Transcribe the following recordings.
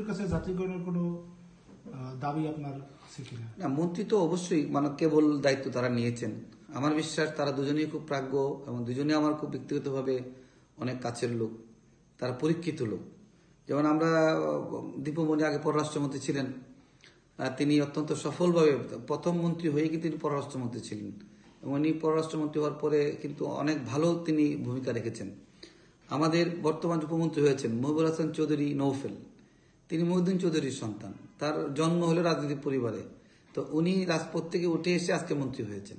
মন্ত্রীর কাছে জাতীয়করণের কোনো দাবি আপনার আছে কিনা? না, মন্ত্রী তো অবশ্যই কেবল দায়িত্ব তারা নিয়েছেন। আমার বিশ্বাস তারা দুজনেই খুব প্রাজ্ঞ এবং দুজনেই আমার খুব ব্যক্তিগতভাবে অনেক কাছের লোক, তারা পরীক্ষিত লোক। যেমন আমরা দীপমণি আগে পররাষ্ট্রমন্ত্রী ছিলেন, তিনি অত্যন্ত সফলভাবে প্রথম মন্ত্রী হয়ে কিন্তু তিনি পররাষ্ট্রমন্ত্রী ছিলেন এবং উনি পররাষ্ট্রমন্ত্রী হওয়ার পরে কিন্তু অনেক ভালো তিনি ভূমিকা রেখেছেন। আমাদের বর্তমান উপমন্ত্রী হয়েছেন মহিবুল হাসান চৌধুরী নৌফেল, তিনি মহিউদ্দিন চৌধুরীর সন্তান, তার জন্ম হলো রাজনৈতিক পরিবারে, তো উনি রাজপথ থেকে উঠে এসে আজকে মন্ত্রী হয়েছেন।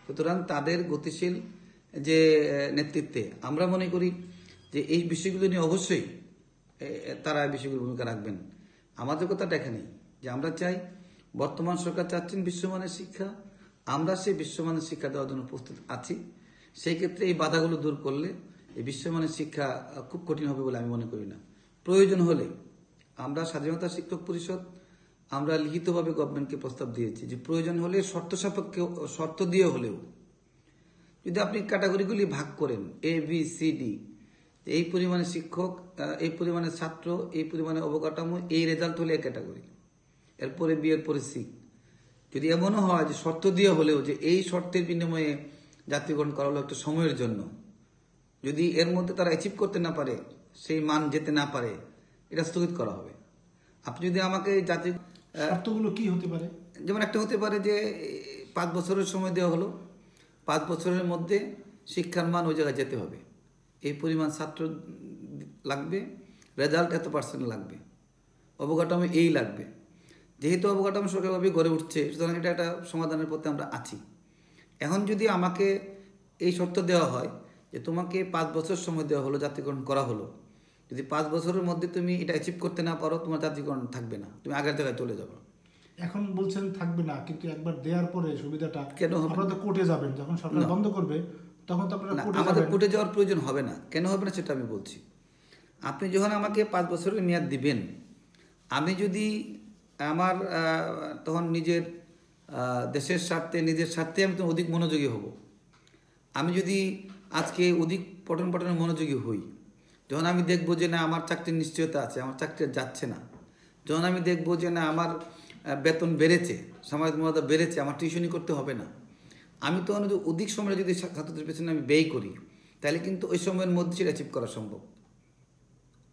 সুতরাং তাদের গতিশীল যে নেতৃত্বে আমরা মনে করি যে এই বিষয়গুলো নিয়ে অবশ্যই তারা এই বিষয়গুলোর ভূমিকা রাখবেন। আমাদের কথাটা এখানে যে আমরা চাই, বর্তমান সরকার চাচ্ছেন বিশ্বমানের শিক্ষা, আমরা সেই বিশ্বমানের শিক্ষা দেওয়ার জন্য প্রস্তুত আছি। সেই ক্ষেত্রে এই বাধাগুলো দূর করলে এই বিশ্বমানের শিক্ষা খুব কঠিন হবে বলে আমি মনে করি না। প্রয়োজন হলে আমরা স্বাধীনতা শিক্ষক পরিষদ আমরা লিখিতভাবে গভর্নমেন্টকে প্রস্তাব দিয়েছি যে প্রয়োজন হলে শর্ত সাপেক্ষে, শর্ত দিয়ে হলেও যদি আপনি ক্যাটাগরিগুলি ভাগ করেন এ বি সি ডি, এই পরিমাণে শিক্ষক, এই পরিমাণে ছাত্র, এই পরিমাণে অবকাঠামো, এই রেজাল্ট হলে ক্যাটাগরি, এরপরে বি, এরপরে সি। যদি এমনও হয় যে শর্ত দিয়ে হলেও যে এই শর্তের বিনিময়ে জাতীয়করণ করা হলো একটা সময়ের জন্য, যদি এর মধ্যে তারা অ্যাচিভ করতে না পারে, সেই মান যেতে না পারে, এটা স্থগিত করা হবে। আপনি যদি আমাকে জাতীয় শর্তগুলো কি হতে পারে? যেমন একটা হতে পারে যে 5 বছরের সময় দেওয়া হলো, 5 বছরের মধ্যে শিক্ষার মান ওই জায়গায় যেতে হবে, এই পরিমাণ ছাত্র লাগবে, রেজাল্ট এত % লাগবে, অবকাঠামো এই লাগবে। যেহেতু অবকাঠামো সরকারভাবে গড়ে উঠছে, সুতরাং এটা একটা সমাধানের পথে আমরা আছি। এখন যদি আমাকে এই শর্ত দেওয়া হয় যে তোমাকে 5 বছর সময় দেওয়া হলো, জাতীয়করণ করা হলো, যদি 5 বছরের মধ্যে তুমি এটা অ্যাচিভ করতে না পারো, তোমার জাতীয়করণ থাকবে না, তুমি আগের জায়গায় চলে যাবে। এখন বলছেন থাকবে না, কিন্তু একবার দেওয়ার পরে সুবিধাটা কেন আপনারা তো কোর্টে যাবেন, যখন সরকার বন্ধ করবে তখন তো আপনারা কোর্টে আমাদের যাবেন। কোর্টে যাওয়ার প্রয়োজন হবে না। কেন হবে না সেটা আমি বলছি। আপনি যখন আমাকে 5 বছরের মেয়াদ দিবেন, আমি যদি আমার তখন নিজের দেশের স্বার্থে, নিজের স্বার্থে আমি তো অধিক মনোযোগী হব। আমি যদি আজকে অধিক পঠন পাঠনে মনোযোগী হই, যখন আমি দেখব যে না আমার চাকরির নিশ্চয়তা আছে, আমার চাকরি যাচ্ছে না, যখন আমি দেখব যে না আমার বেতন বেড়েছে, সামাজিক মর্যাদা বেড়েছে, আমার টিউশনি করতে হবে না, আমি তখন যদি অধিক সময় যদি ছাত্রদের পেছনে আমি ব্যয় করি, তাহলে কিন্তু ওই সময়ের মধ্যে সেটা অ্যাচিভ করা সম্ভব।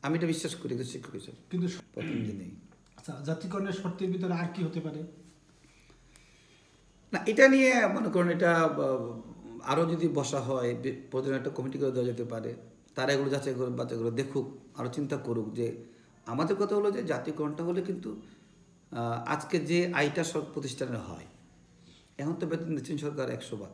আমি এটা বিশ্বাস করি শিক্ষক হিসেবে। কিন্তু প্রথম দিনেই আচ্ছা, জাতীয়করণের শর্তের ভিতরে আর কি হতে পারে? না, এটা নিয়ে মনে করেন এটা আরও যদি বসা হয়, প্রয়োজনে একটা কমিটি করে দেওয়া যেতে পারে, তারা এগুলো যাচাই করে বাছাই করে দেখুক, আরও চিন্তা করুক। যে আমাদের কথা হলো যে জাতীয়করণটা হলে কিন্তু আজকে যে আয়টা সব প্রতিষ্ঠানের হয়, এখন তো বেতন দিচ্ছেন সরকার 100 ভাগ।